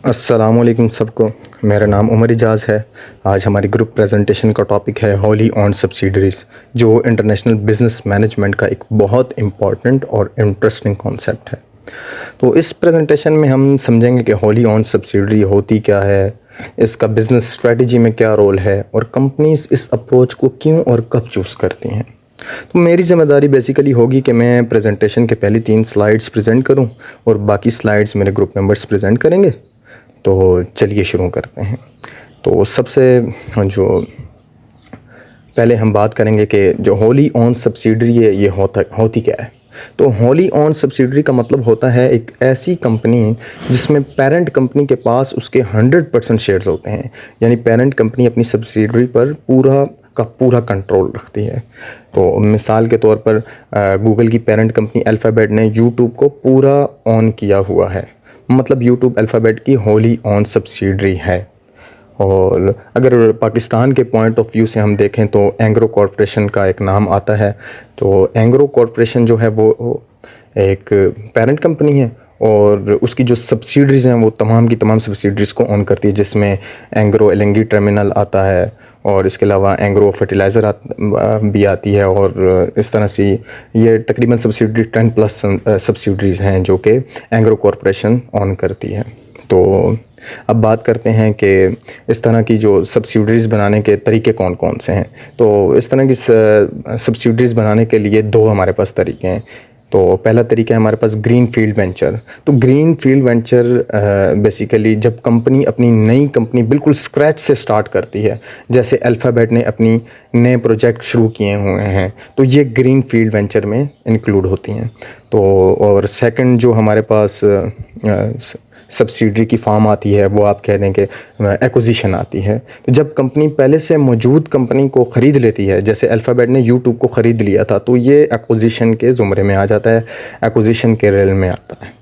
अस्सलामुअलैकुम सबको। मेरा नाम उमर इजाज़ है। आज हमारी ग्रुप प्रेजेंटेशन का टॉपिक है होली ऑन सब्सिडरीज़, जो इंटरनेशनल बिज़नेस मैनेजमेंट का एक बहुत इम्पॉर्टेंट और इंटरेस्टिंग कॉन्सेप्ट है। तो इस प्रेजेंटेशन में हम समझेंगे कि होली ऑन सब्सिडरी होती क्या है, इसका बिज़नेस स्ट्रेटजी में क्या रोल है और कंपनीज इस अप्रोच को क्यों और कब चूज़ करती हैं। तो मेरी ज़िम्मेदारी बेसिकली होगी कि मैं प्रेजेंटेशन के पहली 3 स्लाइड्स प्रेजेंट करूं और बाकी स्लाइड्स मेरे ग्रुप मेंबर्स प्रेजेंट करेंगे। तो चलिए शुरू करते हैं। तो सबसे जो पहले हम बात करेंगे कि जो होली ऑन सब्सिडरी है ये होती क्या है। तो होली ऑन सब्सिडरी का मतलब होता है एक ऐसी कंपनी जिसमें पेरेंट कंपनी के पास उसके 100% शेयर्स होते हैं, यानी पेरेंट कंपनी अपनी सब्सिडरी पर पूरा का पूरा कंट्रोल रखती है। तो मिसाल के तौर पर गूगल की पेरेंट कंपनी अल्फ़ाबेट ने यूट्यूब को पूरा ऑन किया हुआ है, मतलब यूट्यूब अल्फ़ाबेट की होली ऑन सब्सिडरी है। और अगर पाकिस्तान के पॉइंट ऑफ व्यू से हम देखें तो एंग्रो कॉरपोरेशन का एक नाम आता है। तो एंग्रो कॉरपोरेशन जो है वो एक पेरेंट कंपनी है और उसकी जो सब्सिडरीज़ हैं वो तमाम की तमाम सब्सिडरीज़ को ऑन करती है, जिसमें एंग्रो एलएनजी टर्मिनल आता है और इसके अलावा एंग्रो फर्टिलाइज़र भी आती है। और इस तरह से ये तकरीबन सब्सिडरी 10+ सब्सिडरीज़ हैं जो कि एंग्रो कॉरपोरेशन ऑन करती है। तो अब बात करते हैं कि इस तरह की जो सब्सिडरीज़ बनाने के तरीके कौन कौन से हैं। तो इस तरह की सब्सिडरीज़ बनाने के लिए दो हमारे पास तरीके हैं। तो पहला तरीका है हमारे पास ग्रीन फील्ड वेंचर। तो ग्रीन फील्ड वेंचर बेसिकली जब कंपनी अपनी नई कंपनी बिल्कुल स्क्रैच से स्टार्ट करती है, जैसे अल्फ़ाबेट ने अपनी नए प्रोजेक्ट शुरू किए हुए हैं, तो ये ग्रीन फील्ड वेंचर में इंक्लूड होती हैं। तो और सेकंड जो हमारे पास सब्सिडरी की फॉर्म आती है वो आप कह दें कि एक्विजिशन आती है। तो जब कंपनी पहले से मौजूद कंपनी को ख़रीद लेती है, जैसे अल्फ़ाबेट ने यूट्यूब को ख़रीद लिया था, तो ये एक्विजिशन के ज़ुमरे में आ जाता है, एक्विजिशन के रेल में आता है।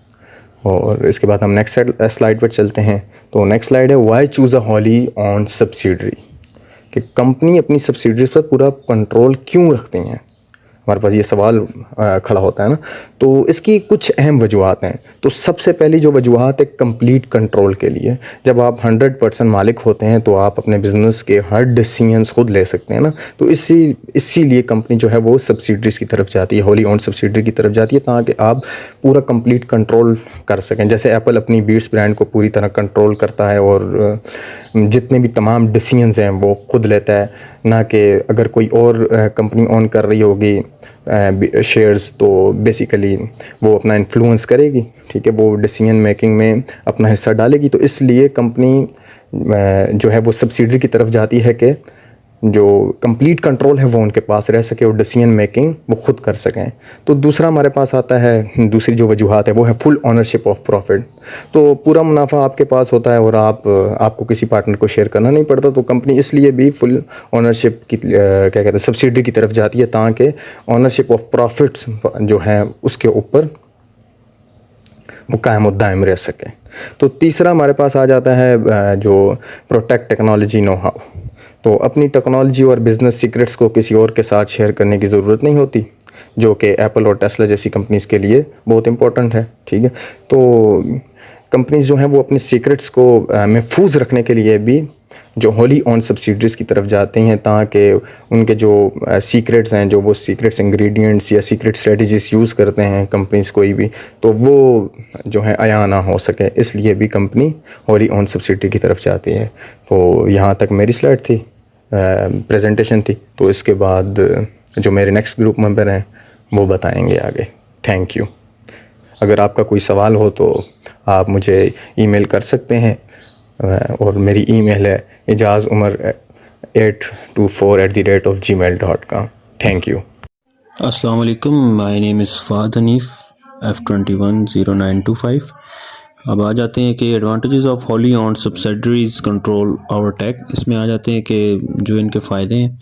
और इसके बाद हम नेक्स्ट स्लाइड पर चलते हैं। तो नेक्स्ट स्लाइड है why choose a wholly owned subsidiary, कि कंपनी अपनी सब्सिडरीज पर पूरा कंट्रोल क्यों रखती हैं। हमारे पास ये सवाल खड़ा होता है ना। तो इसकी कुछ अहम वजूहत हैं। तो सबसे पहली जो वजूहत है कंप्लीट कंट्रोल के लिए। जब आप 100% मालिक होते हैं तो आप अपने बिज़नेस के हर डिसीजंस खुद ले सकते हैं ना। तो इसीलिए कंपनी जो है वो सब्सिडरीज़ की तरफ जाती है, होली ऑन सब्सिडरी की तरफ जाती है, ताकि आप पूरा कंप्लीट कंट्रोल कर सकें। जैसे एप्पल अपनी बीट्स ब्रांड को पूरी तरह कंट्रोल करता है और जितने भी तमाम डिसीजंस हैं वो खुद लेता है, ना कि अगर कोई और कंपनी ऑन कर रही होगी शेयर्स तो बेसिकली वो अपना इन्फ्लुएंस करेगी, ठीक है, वो डिसीजन मेकिंग में अपना हिस्सा डालेगी। तो इसलिए कंपनी जो है वो सब्सिडरी की तरफ जाती है कि जो कंप्लीट कंट्रोल है वो उनके पास रह सके और डिसीजन मेकिंग वो खुद कर सकें। तो दूसरा हमारे पास आता है, दूसरी जो वजूहत है वो है फुल ओनरशिप ऑफ प्रॉफिट। तो पूरा मुनाफा आपके पास होता है और आपको किसी पार्टनर को शेयर करना नहीं पड़ता। तो कंपनी इसलिए भी फुल ओनरशिप की क्या कहते हैं सब्सिडरी की तरफ जाती है, ताकि ओनरशिप ऑफ प्रॉफिट्स जो है उसके ऊपर वो कायम और दायम रह सके। तो तीसरा हमारे पास आ जाता है जो प्रोटेक्ट टेक्नोलॉजी नो हाउ। तो अपनी टेक्नोलॉजी और बिज़नेस सीक्रेट्स को किसी और के साथ शेयर करने की ज़रूरत नहीं होती, जो कि एप्पल और टेस्ला जैसी कंपनीज़ के लिए बहुत इंपॉर्टेंट है, ठीक है। तो कंपनीज़ जो हैं वो अपने सीक्रेट्स को महफूज रखने के लिए भी जो होली ऑन सब्सिडरीज़ की तरफ जाते हैं, ताकि उनके जो सीक्रेट्स हैं, जो वो सीक्रेट्स इंग्रेडिएंट्स या सीक्रेट स्ट्रेटजीज़ यूज़ करते हैं कंपनीज़ कोई भी, तो वो जो है आया ना हो सके, इसलिए भी कंपनी होली ऑन सब्सिडरी की तरफ जाती है। तो यहाँ तक मेरी स्लाइड थी, प्रेजेंटेशन थी। तो इसके बाद जो मेरे नेक्स्ट ग्रुप मेंबर हैं वो बताएंगे आगे। Thank you. अगर आपका कोई सवाल हो तो आप मुझे ईमेल कर सकते हैं और मेरी ईमेल है ijazumar824@gmail.com। Thank you. अस्सलाम वालेकुम, my name is Fahad Hanif F210925। अब आ जाते हैं कि advantages of wholly owned subsidiaries control over tech. इसमें आ जाते हैं कि जो इनके फ़ायदे हैं,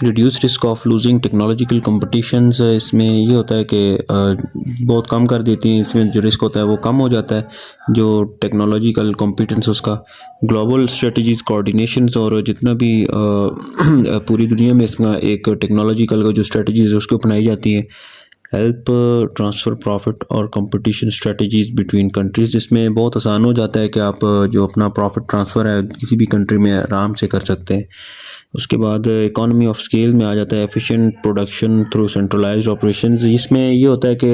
reduce risk of losing technological competitions. इसमें ये होता है कि बहुत कम कर देती हैं, इसमें जो रिस्क होता है वो कम हो जाता है, जो टेक्नोलॉजिकल कॉम्पिटेंस उसका। ग्लोबल स्ट्रेटजीज़ कोऑर्डिनेशंस, और जितना भी पूरी दुनिया में इसका एक टेक्नोलॉजिकल जो स्ट्रेटजीज़ उसको अपनाई जाती हैं। हेल्प ट्रांसफ़र प्रॉफिट और कंपटीशन स्ट्रेटजीज़ बिटवीन कंट्रीज़। इसमें बहुत आसान हो जाता है कि आप जो अपना प्रॉफिट ट्रांसफ़र है किसी भी कंट्री में आराम से कर सकते हैं। उसके बाद इकॉनमी ऑफ स्केल में आ जाता है efficient production through centralised operations. इसमें ये होता है कि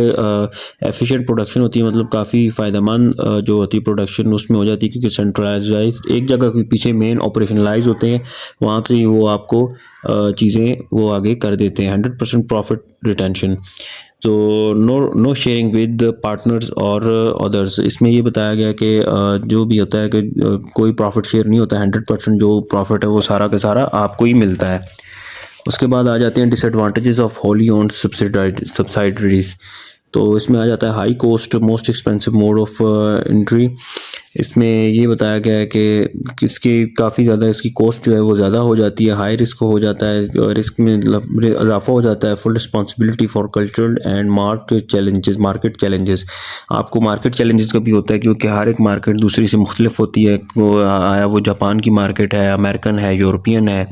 एफिशिएंट प्रोडक्शन होती है, मतलब काफ़ी फ़ायदेमंद जो होती है प्रोडक्शन उसमें हो जाती है, क्योंकि सेंट्रलाइज एक जगह के पीछे मेन ऑपरेशनलाइज होते हैं, वहाँ से ही वो आपको चीज़ें वो आगे कर देते हैं। 100% प्रॉफिट रिटेंशन, तो नो शेयरिंग विद पार्टनर्स और अदर्स। इसमें ये बताया गया कि जो भी होता है कि कोई प्रॉफिट शेयर नहीं होता, 100% जो प्रॉफिट है वो सारा का सारा आपको ही मिलता है। उसके बाद आ जाते हैं डिसएडवांटेजेस ऑफ होली ओन्ड सब्सिडाइरीज। तो इसमें आ जाता है high cost most expensive mode of entry. इसमें ये बताया गया है कि इसकी काफ़ी ज़्यादा इसकी कॉस्ट जो है वो ज़्यादा हो जाती है, हाई रिस्क हो जाता है, रिस्क में इजाफा हो जाता है। Full responsibility for cultural and market challenges. आपको मार्केट चैलेंजेस का भी होता है, क्योंकि हर एक मार्केट दूसरी से मुख्तलिफ होती है। वो जापान की मार्केट है, अमेरिकन है, यूरोपियन है,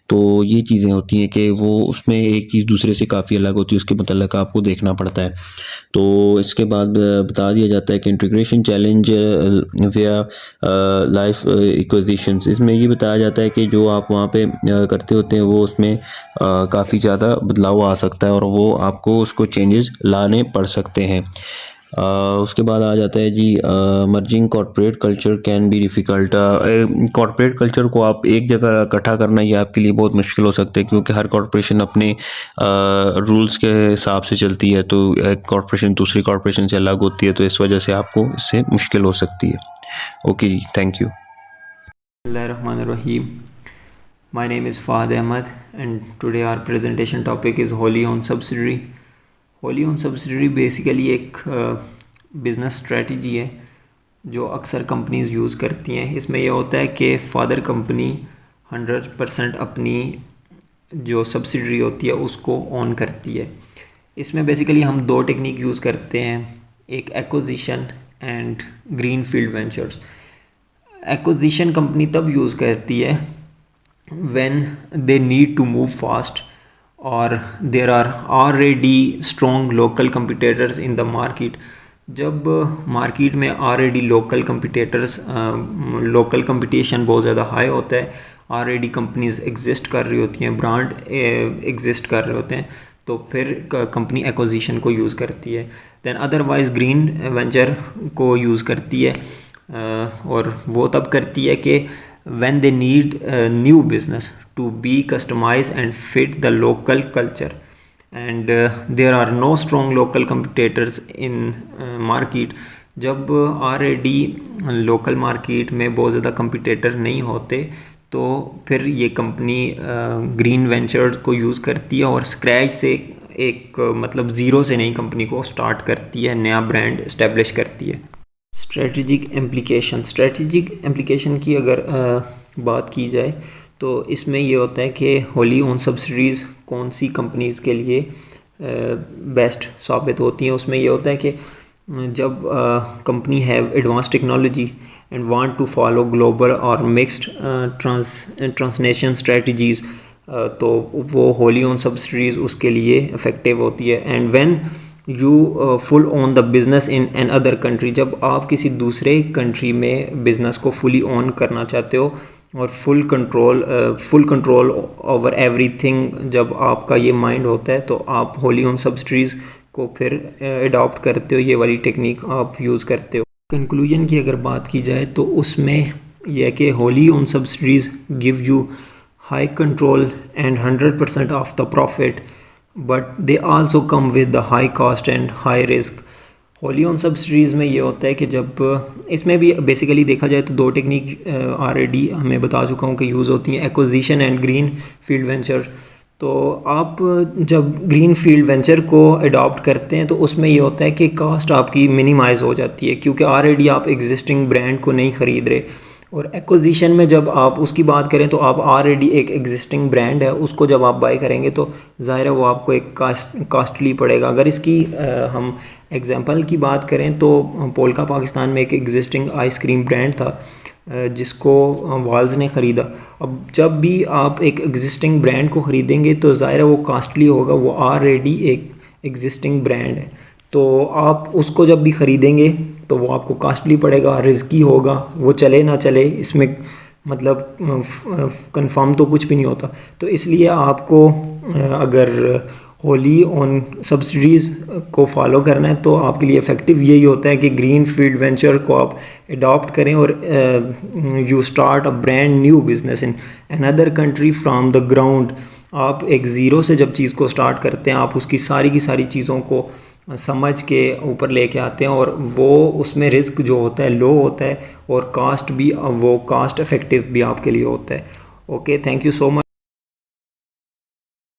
तो ये चीज़ें होती हैं कि वो उसमें एक चीज़ दूसरे से काफ़ी अलग होती है, उसके मतलब आपको देखना पड़ता है। तो इसके बाद बता दिया जाता है कि इंटीग्रेशन चैलेंज वया लाइफ इक्विजिशंस। इसमें ये बताया जाता है कि जो आप वहाँ पे करते होते हैं वो उसमें काफ़ी ज़्यादा बदलाव आ सकता है और वो आपको उसको चेंजेस लाने पड़ सकते हैं। उसके बाद आ जाता है जी merging corporate culture can be difficult. Corporate culture को आप एक जगह इकट्ठा करना ये आपके लिए बहुत मुश्किल हो सकता है, क्योंकि हर कॉर्पोरेशन अपने रूल्स के हिसाब से चलती है, तो एक कॉर्पोरेशन दूसरी कॉर्पोरेशन से अलग होती है, तो इस वजह से आपको इससे मुश्किल हो सकती है। ओके जी, thank you. Bismillahirrahmanirrahim. My name is Fahad Ahmad and today our presentation topic is wholly owned subsidiary. Wholly owned subsidiary basically एक बिज़नेस स्ट्रेटजी है जो अक्सर कंपनीज यूज़ करती हैं। इसमें यह होता है कि फादर कंपनी 100% अपनी जो सब्सिडरी होती है उसको ओन करती है। इसमें बेसिकली हम दो टेक्निक यूज़ करते हैं, एक acquisition and green field ventures. Acquisition company तब यूज़ करती है when they need to move fast or there are already strong local competitors in the market। जब मार्केट में ऑलरेडी लोकल कंपटीशन बहुत ज़्यादा हाई होता है, ऑलरेडी कंपनीज एग्जिस्ट कर रही होती हैं, ब्रांड एग्जिस्ट कर रहे होते हैं, तो फिर कंपनी एक्विजिशन को यूज़ करती है। दैन अदरवाइज़ ग्रीन वेंचर को यूज़ करती है, और वो तब करती है कि when they need a new business to be customized and fit the local culture and there are no strong local competitors in market। जब already local market में बहुत ज़्यादा competitor नहीं होते तो फिर ये कंपनी ग्रीन वेंचर को यूज़ करती है और स्क्रैच से एक मतलब ज़ीरो से नई कंपनी को स्टार्ट करती है, नया ब्रांड इस्टेब्लिश करती है। स्ट्रेटजिक एम्प्लीकेशन की अगर बात की जाए तो इसमें ये होता है कि होली ओन सब्सिडीज़ कौन सी कंपनीज़ के लिए बेस्ट साबित होती हैं। उसमें ये होता है कि जब company have advance technology and want to follow global और मिक्स्ड ट्रांसनेशन स्ट्रेटजीज़, तो वो होली ओन सब्सिडीज़ उसके लिए इफ़ेक्टिव होती है। And when you full own the business in an other country, जब आप किसी दूसरे कंट्री में बिज़नेस को फुली ओन करना चाहते हो और फुल कंट्रोल ओवर एवरीथिंग जब आपका ये माइंड होता है, तो आप होली ओन सब्सिडीज़ को फिर अडॉप्ट करते हो, ये वाली टेक्निक आप यूज़ करते हो। कंक्लूजन की अगर बात की जाए तो उसमें यह है कि Holi own subsidies give you high control and 100% of the profit, but they also come with the high cost and high risk. Holi own subsidies में ये होता है कि जब इसमें भी बेसिकली देखा जाए तो दो टेक्निक ऑलरेडी हमें बता चुका हूँ कि यूज़ होती हैं, acquisition and green field venture. तो आप जब ग्रीन फील्ड वेंचर को अडॉप्ट करते हैं तो उसमें ये होता है कि कॉस्ट आपकी मिनिमाइज़ हो जाती है, क्योंकि ऑलरेडी आप एग्जिस्टिंग ब्रांड को नहीं ख़रीद रहे। और एक्विजिशन में जब आप उसकी बात करें तो आप ऑलरेडी एक एग्जिस्टिंग ब्रांड है, उसको जब आप बाय करेंगे तो ज़ाहिर है वो आपको एक कॉस्टली पड़ेगा। अगर इसकी हम एग्जांपल की बात करें तो पोल्का पाकिस्तान में एक एग्जिस्टिंग आइसक्रीम ब्रांड था जिसको वाल्स ने ख़रीदा। अब जब भी आप एक एग्जिस्टिंग ब्रांड को ख़रीदेंगे तो ज़ाहिर है वो कॉस्टली होगा, वो ऑलरेडी एक एग्जिस्टिंग ब्रांड है, तो आप उसको जब भी ख़रीदेंगे तो वो आपको कॉस्टली पड़ेगा, रिस्की होगा, वो चले ना चले इसमें मतलब कंफर्म तो कुछ भी नहीं होता। तो इसलिए आपको अगर होली ऑन सब्सिडीज़ को फॉलो करना है तो आपके लिए इफ़ेक्टिव यही होता है कि ग्रीन फील्ड वेंचर को आप अडॉप्ट करें और you start a brand new business in another country from the ground. आप एक ज़ीरो से जब चीज़ को स्टार्ट करते हैं, आप उसकी सारी की सारी चीज़ों को समझ के ऊपर लेके आते हैं और वो उसमें रिस्क जो होता है लो होता है और कास्ट भी वो कास्ट इफ़ेक्टिव भी आपके लिए होता है। Okay, thank you so much.